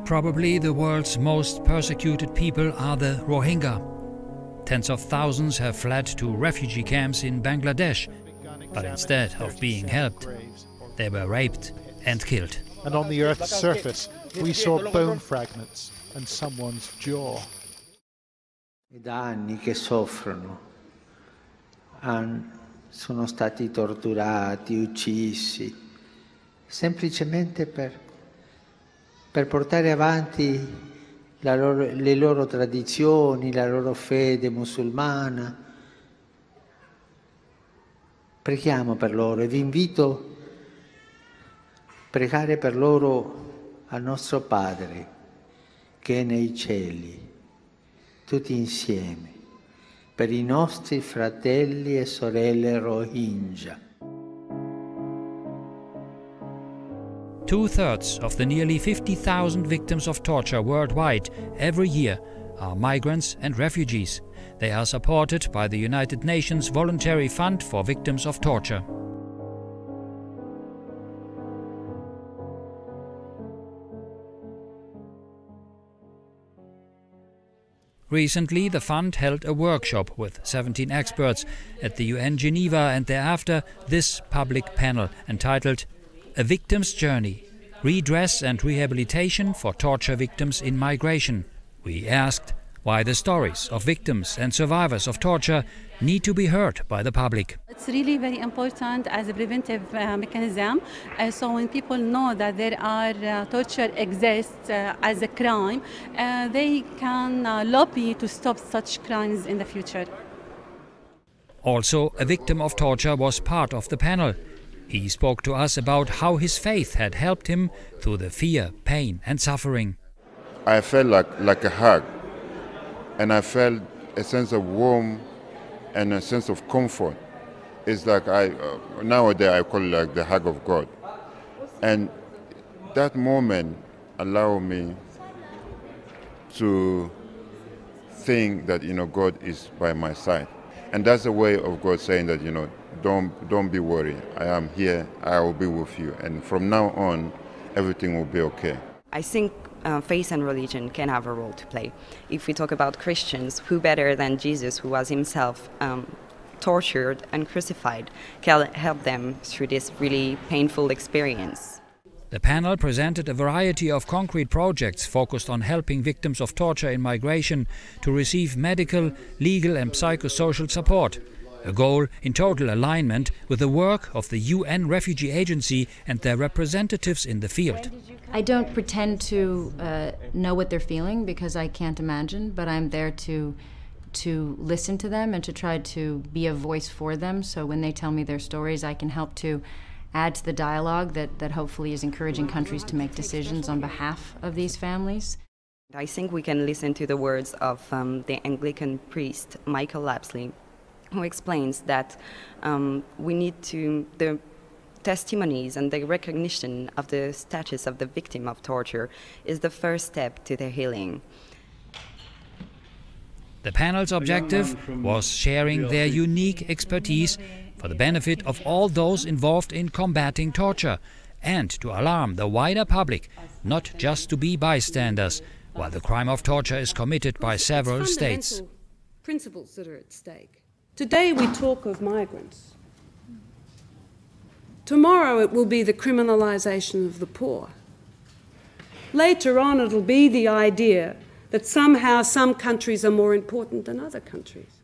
Probably the world's most persecuted people are the Rohingya. Tens of thousands have fled to refugee camps in Bangladesh, but instead of being helped, they were raped and killed. And on the Earth's surface, we saw bone fragments and someone's jaw. Da anni che soffrono, sono stati torturati, uccisi, semplicemente per portare avanti le loro tradizioni, la loro fede musulmana. Preghiamo per loro e vi invito a pregare per loro al nostro Padre che è nei cieli, tutti insieme, per i nostri fratelli e sorelle Rohingya. 2/3 of the nearly 50,000 victims of torture worldwide every year are migrants and refugees. They are supported by the United Nations Voluntary Fund for Victims of Torture. Recently, the fund held a workshop with 17 experts at the UN Geneva, and thereafter this public panel entitled A Victim's Journey, Redress and Rehabilitation for Torture Victims in Migration. We asked why the stories of victims and survivors of torture need to be heard by the public. It's really very important as a preventive mechanism. So when people know that torture exists as a crime, they can lobby to stop such crimes in the future. Also, a victim of torture was part of the panel. He spoke to us about how his faith had helped him through the fear, pain and suffering. I felt like a hug, and I felt a sense of warmth and a sense of comfort. It's like nowadays I call it like the hug of God. And that moment allowed me to think that, God is by my side. And that's a way of God saying that, don't be worried. I am here, I will be with you. And from now on, everything will be okay. I think faith and religion can have a role to play. If we talk about Christians, who better than Jesus, who was himself tortured and crucified, can help them through this really painful experience. The panel presented a variety of concrete projects focused on helping victims of torture in migration to receive medical, legal and psychosocial support. A goal in total alignment with the work of the UN Refugee Agency and their representatives in the field. I don't pretend to know what they're feeling because I can't imagine, but I'm there to listen to them and to try to be a voice for them. So when they tell me their stories, I can help to add to the dialogue that hopefully is encouraging countries to make decisions on behalf of these families. I think we can listen to the words of the Anglican priest, Michael Lapsley, who explains that we need the testimonies and the recognition of the status of the victim of torture is the first step to their healing. The panel's objective was sharing their unique expertise for the benefit of all those involved in combating torture and to alarm the wider public, not just to be bystanders, while the crime of torture is committed by several states. Principles that are at stake. Today we talk of migrants. Tomorrow it will be the criminalisation of the poor. Later on it'll be the idea that somehow some countries are more important than other countries.